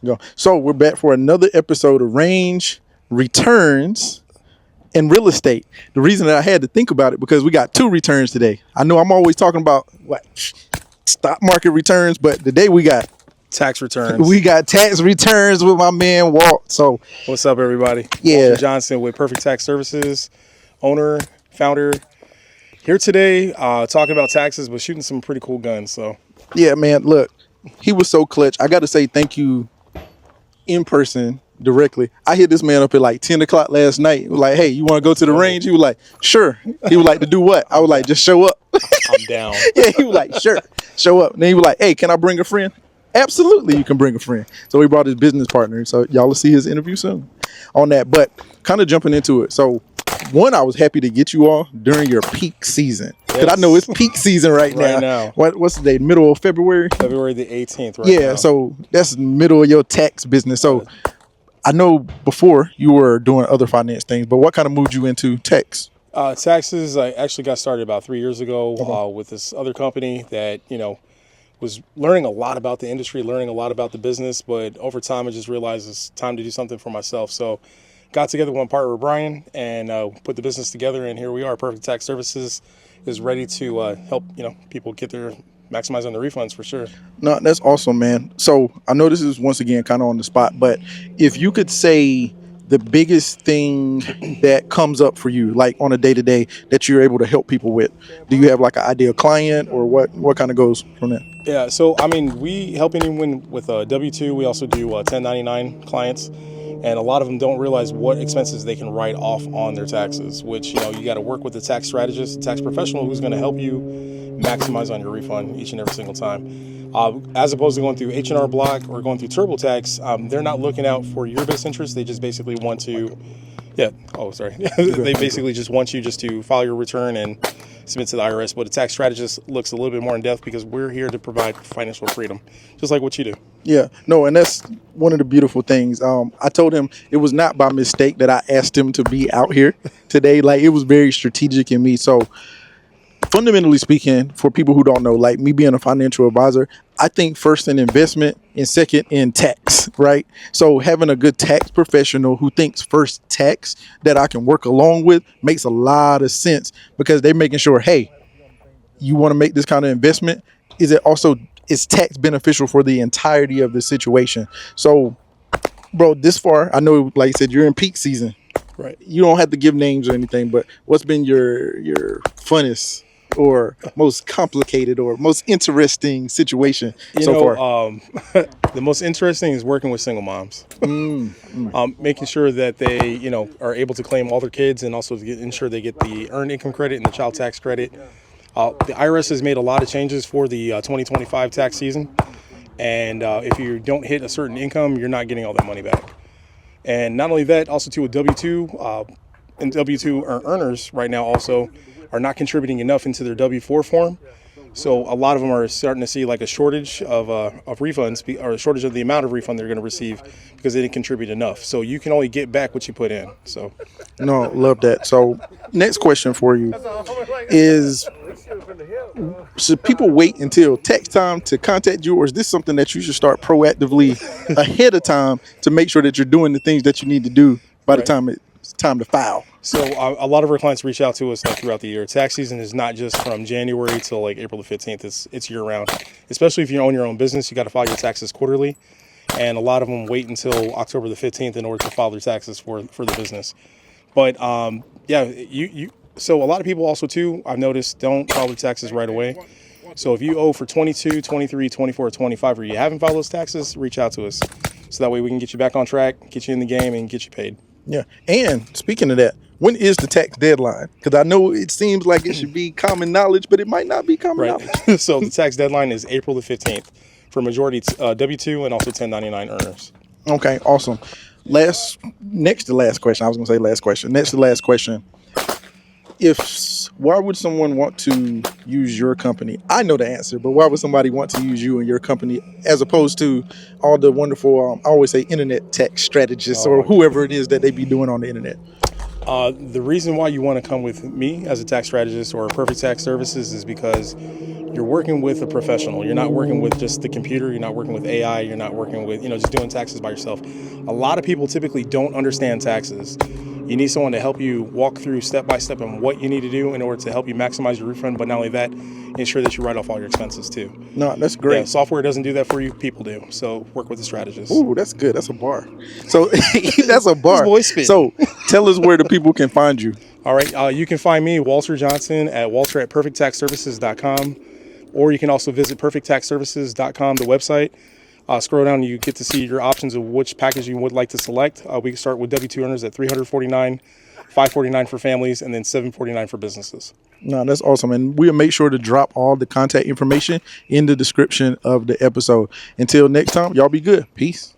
Go. So we're back for another episode of Range, Returns, and Real Estate. The reason that I had to think about it because we got two returns today. I know I'm always talking about stock market returns, but today we got tax returns. We got tax returns with my man Walt. So what's up, everybody? Yeah, Walter Johnson with Perfect Tax Services, owner, founder. Here today, talking about taxes, but shooting some pretty cool guns. So yeah, man. Look, he was so clutch. I got to say thank you in person directly. I hit this man up at like 10 o'clock last night. He was like, hey, you want to go to the range? He was like, sure. He was like, to do what? I was like, just show up. I'm down. Yeah, he was like, sure, show up. And then he was like, hey, can I bring a friend? Absolutely, you can bring a friend. So he brought his business partner. So y'all will see his interview soon on that. But kind of jumping into it. So one, I was happy to get you all during your peak season. Because I know it's peak season right now. What's the date? Middle of February? February the 18th now. Yeah, so that's middle of your tax business. So I know before you were doing other finance things, but what kind of moved you into tax? Taxes, I actually got started about 3 years ago with this other company that, was learning a lot about the industry, learning a lot about the business. But over time, I just realized it's time to do something for myself. So got together with my partner, Brian, and put the business together. And here we are. Perfect Tax Services is ready to help, people get maximize on the refunds for sure. No, that's awesome, man. So I know this is once again kind of on the spot, but if you could say the biggest thing that comes up for you, like on a day-to-day that you're able to help people with, do you have like an ideal client or what kind of goes from that? Yeah, so I mean, we help anyone with a W-2. We also do 1099 clients, and a lot of them don't realize what expenses they can write off on their taxes, which, you got to work with a tax strategist, a tax professional who's going to help you maximize on your refund each and every single time. As opposed to going through H&R Block or going through TurboTax, they're not looking out for your best interest. They just basically want to, they basically just want you just to file your return and submit to the IRS. But a tax strategist looks a little bit more in depth because we're here to provide financial freedom, just like what you do. Yeah, no, and that's one of the beautiful things. I told him it was not by mistake that I asked him to be out here today. Like, it was very strategic in me. So fundamentally speaking, for people who don't know, like me being a financial advisor, I think first in investment and second in tax, right? So having a good tax professional who thinks first tax that I can work along with makes a lot of sense because they're making sure, hey, you want to make this kind of investment? Is tax beneficial for the entirety of the situation? So, bro, this far, I know, like you said, you're in peak season. Right. You don't have to give names or anything, but what's been your funnest or most complicated or most interesting situation so far? The most interesting is working with single moms. Making sure that they, are able to claim all their kids and also to ensure they get the earned income credit and the child tax credit. The IRS has made a lot of changes for the 2025 tax season. And if you don't hit a certain income, you're not getting all that money back. And not only that, also too, with W-2, and W-2 earners right now also are not contributing enough into their W-4 form. So a lot of them are starting to see like a shortage of refunds, or a shortage of the amount of refund they're going to receive because they didn't contribute enough. So you can only get back what you put in. So love that. So next question for you is, should people wait until tax time to contact you, or is this something that you should start proactively ahead of time to make sure that you're doing the things that you need to do by the time it's time to file? So a lot of our clients reach out to us throughout the year. Tax season is not just from January till like April the 15th. It's year round. Especially if you own your own business, you got to file your taxes quarterly. And a lot of them wait until October the 15th in order to file their taxes for the business. But so a lot of people also too, I've noticed, don't file their taxes right away. So if you owe for 22, 23, 24, 25, or you haven't filed those taxes, reach out to us. So that way we can get you back on track, get you in the game, and get you paid. Yeah. And speaking of that, when is the tax deadline? Because I know it seems like it should be common knowledge, but it might not be common knowledge. So the tax deadline is April the 15th for majority W-2 and also 1099 earners. Okay, awesome. Next to last question. Why would someone want to use your company? I know the answer, but why would somebody want to use you and your company as opposed to all the wonderful, I always say internet tax strategists or whoever it is that they be doing on the internet? The reason why you want to come with me as a tax strategist or Perfect Tax Services is because you're working with a professional. You're not working with just the computer. You're not working with AI. You're not working with, just doing taxes by yourself. A lot of people typically don't understand taxes. You need someone to help you walk through step by step on what you need to do in order to help you maximize your refund. But not only that, ensure that you write off all your expenses too. No, that's Yeah, great. software doesn't do that for you. People do. So work with the strategist. Ooh, that's good. That's a bar. So that's a bar. boy's spitting. So tell us where the people can find you. All right. You can find me, Walter Johnson, at walter@perfecttaxservices.com. Or you can also visit perfecttaxservices.com, the website. Scroll down and you get to see your options of which package you would like to select. We can start with W-2 earners at $349, $549 for families, and then $749 for businesses. No, that's awesome. And we'll make sure to drop all the contact information in the description of the episode. Until next time, y'all be good. Peace.